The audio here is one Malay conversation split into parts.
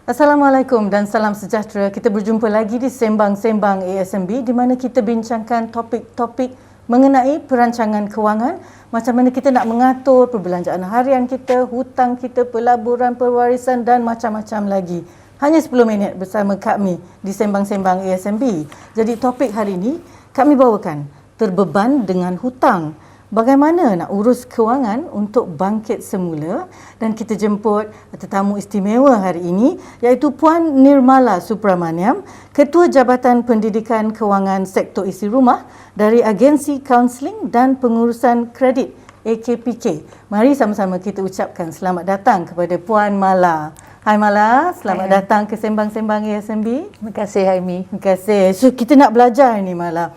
Assalamualaikum dan salam sejahtera. Kita berjumpa lagi di Sembang-Sembang ASMB di mana kita bincangkan topik-topik mengenai perancangan kewangan, macam mana kita nak mengatur perbelanjaan harian kita, hutang kita, pelaburan, pewarisan dan macam-macam lagi. Hanya 10 minit bersama kami di Sembang-Sembang ASMB. Jadi topik hari ini kami bawakan terbeban dengan hutang. Bagaimana nak urus kewangan untuk bangkit semula, dan kita jemput tetamu istimewa hari ini iaitu Puan Nirmala Supramaniam, Ketua Jabatan Pendidikan Kewangan Sektor Isi Rumah dari Agensi Kaunseling dan Pengurusan Kredit AKPK. Mari sama-sama kita ucapkan selamat datang kepada Puan Mala. Hai Mala, selamat datang ke Sembang-Sembang ASMB. Terima kasih Haimi. Terima kasih. So kita nak belajar ni Mala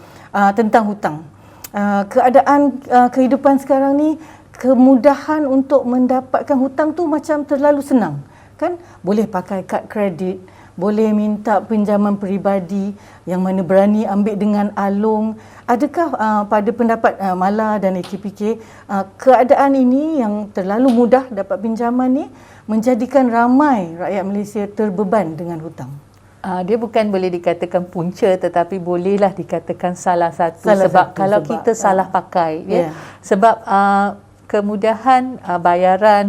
tentang hutang. Keadaan kehidupan sekarang ni, kemudahan untuk mendapatkan hutang tu macam terlalu senang, kan? Boleh pakai kad kredit, boleh minta pinjaman peribadi yang mana berani ambil dengan alung. Adakah pada pendapat Mala dan AKPK, keadaan ini yang terlalu mudah dapat pinjaman ni menjadikan ramai rakyat Malaysia terbeban dengan hutang? Dia bukan boleh dikatakan punca, tetapi bolehlah dikatakan salah satu sebab kalau kita salah pakai, ya. Sebab kemudahan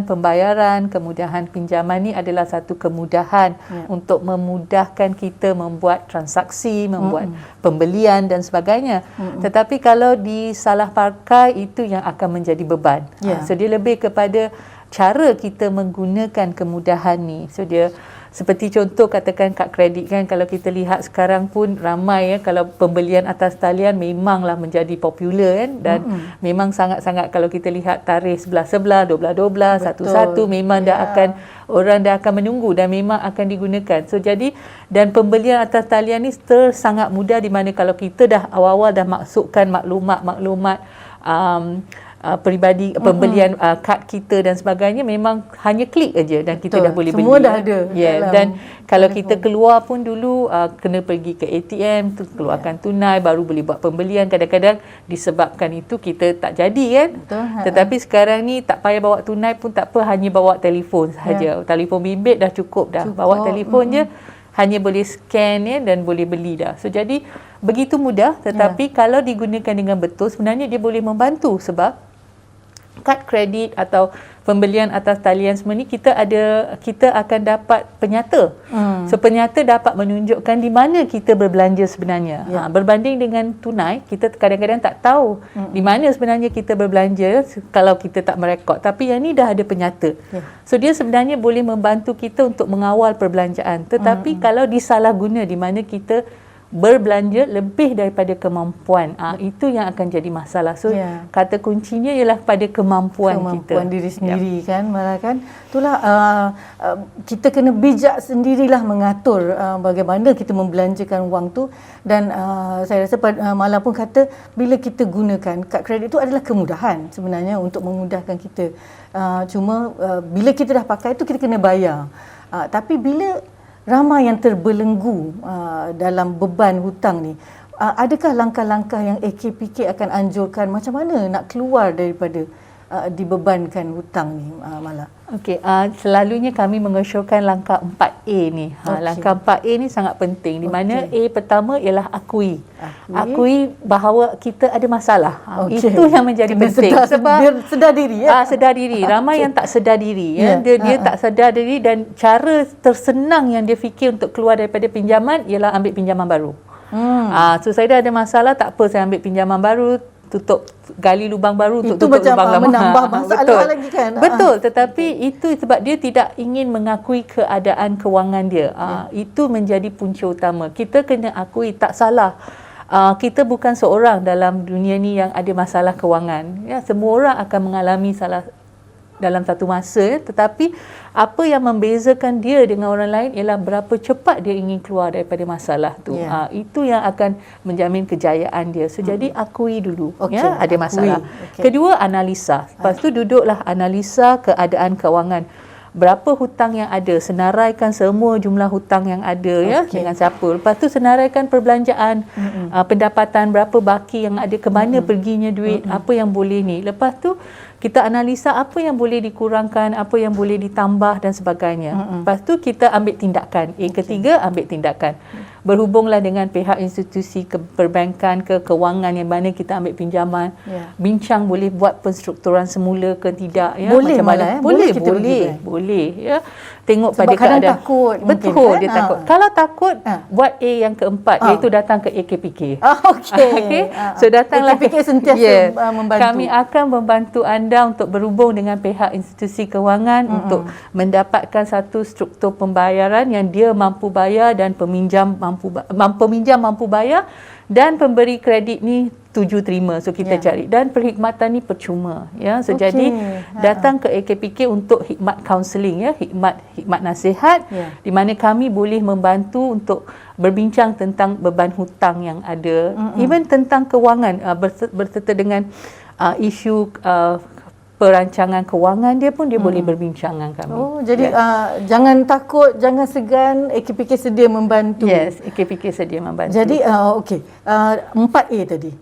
pembayaran, kemudahan pinjaman ni adalah satu kemudahan untuk memudahkan kita membuat transaksi, membuat pembelian dan sebagainya. Tetapi kalau disalah pakai, itu yang akan menjadi beban. So dia lebih kepada cara kita menggunakan kemudahan ni. So dia seperti contoh katakan kad kredit, kan, kalau kita lihat sekarang pun ramai, ya, kalau pembelian atas talian memanglah menjadi popular, kan, dan memang sangat-sangat kalau kita lihat tarikh 11-11, 12-12, 1-1 memang orang dah akan menunggu dan memang akan digunakan. So jadi, dan pembelian atas talian ni sangat mudah, di mana kalau kita dah awal-awal dah masukkan maklumat peribadi, pembelian kad kita dan sebagainya, memang hanya klik aja dan kita dah boleh beli. Semua dah ada. Dan kalau kita keluar pun dulu kena pergi ke ATM, keluarkan tunai baru boleh buat pembelian. Kadang-kadang disebabkan itu kita tak jadi, kan. Tetapi sekarang ni tak payah bawa tunai pun tak apa, hanya bawa telefon sahaja. Telefon bimbit dah cukup dah. Bawa telefon je, hanya boleh scan, ya, dan boleh beli dah. So jadi begitu mudah, tetapi kalau digunakan dengan betul, sebenarnya dia boleh membantu. Sebab kad kredit atau pembelian atas talian semua ni kita akan dapat penyata. So penyata dapat menunjukkan di mana kita berbelanja sebenarnya. Berbanding dengan tunai, kita kadang-kadang tak tahu di mana sebenarnya kita berbelanja kalau kita tak merekod. Tapi yang ni dah ada penyata. So dia sebenarnya boleh membantu kita untuk mengawal perbelanjaan. Tetapi kalau disalah guna, di mana kita berbelanja lebih daripada kemampuan, itu yang akan jadi masalah. So kata kuncinya ialah pada kemampuan kita, diri sendiri, kan, malah, kan. Itulah kita kena bijak sendirilah mengatur bagaimana kita membelanjakan wang tu. Dan saya rasa Mala pun kata bila kita gunakan kad kredit itu adalah kemudahan sebenarnya untuk memudahkan kita. Cuma bila kita dah pakai tu kita kena bayar. Tapi bila ramai yang terbelenggu dalam beban hutang ni, adakah langkah-langkah yang AKPK akan anjurkan macam mana nak keluar daripada dibebankan hutang ni, Mala? Okey, selalunya kami mengesyorkan langkah 4A ni. Langkah 4A ni sangat penting, di mana A pertama ialah akui bahawa kita ada masalah. Itu yang menjadi penting. Sebab sedar diri, ya. Sedar diri. Ramai yang tak sedar diri, ya. Dia tak sedar diri, dan cara tersenang yang dia fikir untuk keluar daripada pinjaman ialah ambil pinjaman baru. So saya dah ada masalah, tak apa, saya ambil pinjaman baru, gali lubang baru untuk tutup lubang lama. Menambah masalah lagi, kan. Betul, tetapi itu sebab dia tidak ingin mengakui keadaan kewangan dia. Itu menjadi punca utama. Kita kena akui tak salah. Kita bukan seorang dalam dunia ni yang ada masalah kewangan. Ya, semua orang akan mengalami salah dalam satu masa, tetapi apa yang membezakan dia dengan orang lain ialah berapa cepat dia ingin keluar daripada masalah tu. Itu yang akan menjamin kejayaan dia. So jadi akui dulu, ya, ada masalah. Kedua, analisa. Lepas tu duduklah analisa keadaan kewangan. Berapa hutang yang ada, senaraikan semua jumlah hutang yang ada, ya, dengan siapa. Lepas tu senaraikan perbelanjaan, pendapatan, berapa baki yang ada, ke mana perginya duit, apa yang boleh ni. Lepas tu kita analisa apa yang boleh dikurangkan, apa yang boleh ditambah dan sebagainya. Lepas tu kita ambil tindakan. Ketiga, ambil tindakan. Berhubunglah dengan pihak institusi perbankan ke kewangan yang mana kita ambil pinjaman. Bincang boleh buat penstrukturan semula ke tidak, ya. Boleh macam malah, mana? Boleh, ya. Tengok sebab pada kadang keadaan. takut Betul, mungkin, kan? dia takut. Kalau takut, buat A yang keempat, iaitu datang ke AKPK. Okey. So datanglah AKPK sentiasa membantu. Kami akan membantu anda untuk berhubung dengan pihak institusi kewangan untuk mendapatkan satu struktur pembayaran yang dia mampu bayar dan peminjam mampu bayar, dan pemberi kredit ni tuju terima. So kita cari, dan perkhidmatan ni percuma, ya. So jadi datang ke AKPK untuk khidmat kaunseling, ya, khidmat nasihat, di mana kami boleh membantu untuk berbincang tentang beban hutang yang ada, even tentang kewangan, berserta dengan isu perancangan kewangan dia pun dia boleh berbincang dengan kami. Jadi jangan takut, jangan segan, AKPK sedia membantu. Yes, AKPK sedia membantu. Jadi 4A tadi.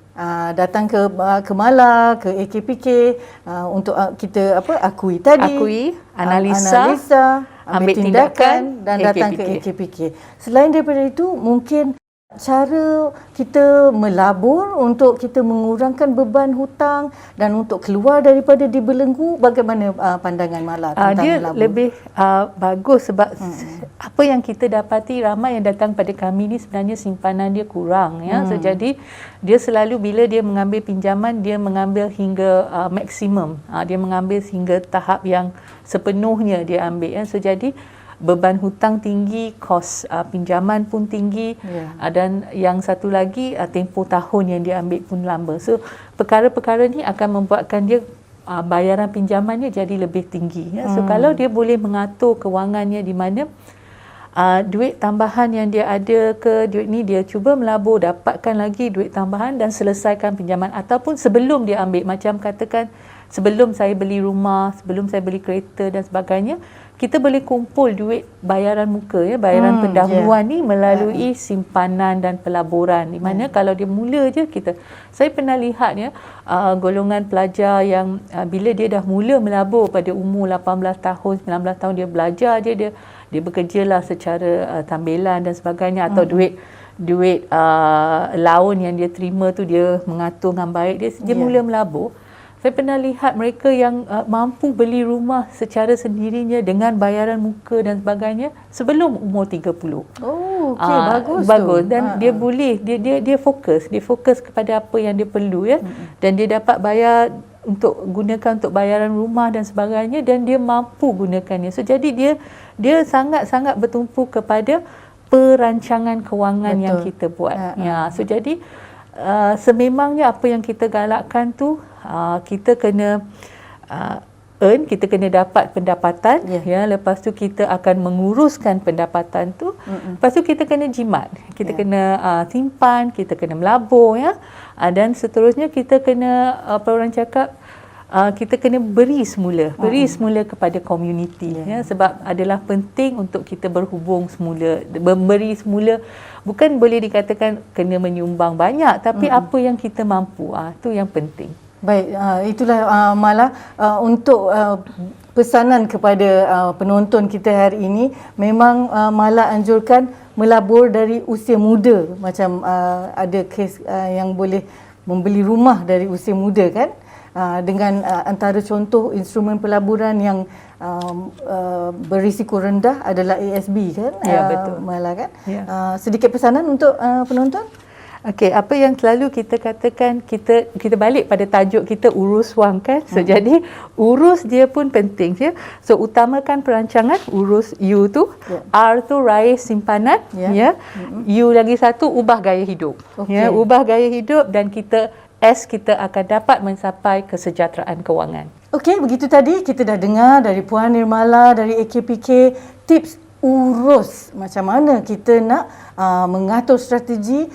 Datang ke Mala, ke AKPK untuk kita akui tadi. Analisa, ambil tindakan dan datang ke AKPK. Selain daripada itu, mungkin cara kita melabur untuk kita mengurangkan beban hutang dan untuk keluar daripada dibelenggu, bagaimana pandangan Mala tentang dia melabur? lebih bagus sebab apa yang kita dapati, ramai yang datang pada kami ni sebenarnya simpanan dia kurang, ya. So jadi dia selalu bila dia mengambil pinjaman, dia mengambil hingga maksimum, dia mengambil hingga tahap yang sepenuhnya dia ambil, ya. So jadi beban hutang tinggi, kos pinjaman pun tinggi, dan yang satu lagi tempoh tahun yang dia ambil pun lama. So perkara-perkara ni akan membuatkan dia bayaran pinjamannya jadi lebih tinggi, ya. So kalau dia boleh mengatur kewangannya di mana duit tambahan yang dia ada ke duit ni dia cuba melabur, dapatkan lagi duit tambahan dan selesaikan pinjaman, ataupun sebelum dia ambil, macam katakan sebelum saya beli rumah, sebelum saya beli kereta dan sebagainya, kita boleh kumpul duit bayaran muka, ya, bayaran pendahuluan ni melalui simpanan dan pelaburan, di mana kalau dia mula je saya pernah lihat, ya, golongan pelajar yang bila dia dah mula melabur pada umur 18 tahun, 19 tahun, dia belajar je, dia bekerjalah secara tambilan dan sebagainya, atau duit laun yang dia terima tu dia mengatur dengan baik, dia mula melabur. Saya pernah lihat mereka yang mampu beli rumah secara sendirinya dengan bayaran muka dan sebagainya sebelum umur 30. Bagus. Dan dia boleh, dia fokus kepada apa yang dia perlu, ya. Dan dia dapat bayar gunakan untuk bayaran rumah dan sebagainya, dan dia mampu gunakannya. So jadi dia sangat-sangat bertumpu kepada perancangan kewangan yang kita buat. So jadi sememangnya apa yang kita galakkan tu, kita kena kita kena dapat pendapatan, ya. Lepas tu kita akan menguruskan pendapatan tu. Lepas tu kita kena jimat, kita kena simpan, kita kena melabur, ya. Dan seterusnya kita kena orang cakap kita kena beri semula kepada komuniti, ya. Sebab adalah penting untuk kita berhubung semula, memberi semula. Bukan boleh dikatakan kena menyumbang banyak, tapi apa yang kita mampu, tu yang penting. Baik, itulah Mala untuk pesanan kepada penonton kita hari ini. Memang Mala anjurkan melabur dari usia muda, macam ada kes yang boleh membeli rumah dari usia muda, kan, dengan antara contoh instrumen pelaburan yang berisiko rendah adalah ASB, kan, betul. Mala, kan. Sedikit pesanan untuk penonton. Okey, apa yang selalu kita katakan, kita balik pada tajuk kita, urus wang, kan. So jadi urus dia pun penting, ya. So utamakan perancangan, urus U tu, R tu raih simpanan, ya. U lagi satu, ubah gaya hidup. Ya, ubah gaya hidup, dan kita akan dapat mencapai kesejahteraan kewangan. Okey, begitu tadi kita dah dengar dari Puan Nirmala dari AKPK tips urus macam mana kita nak mengatur strategi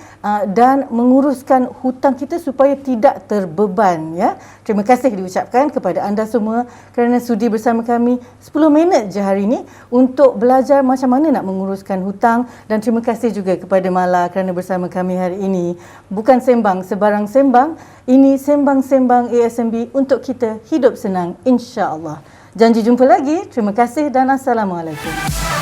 dan menguruskan hutang kita supaya tidak terbeban, ya. Terima kasih diucapkan kepada anda semua kerana sudi bersama kami 10 minit je hari ini untuk belajar macam mana nak menguruskan hutang, dan terima kasih juga kepada Mala kerana bersama kami hari ini. Bukan sembang sebarang sembang, ini sembang-sembang ASMB untuk kita hidup senang, insya-Allah. Janji jumpa lagi. Terima kasih dan Assalamualaikum.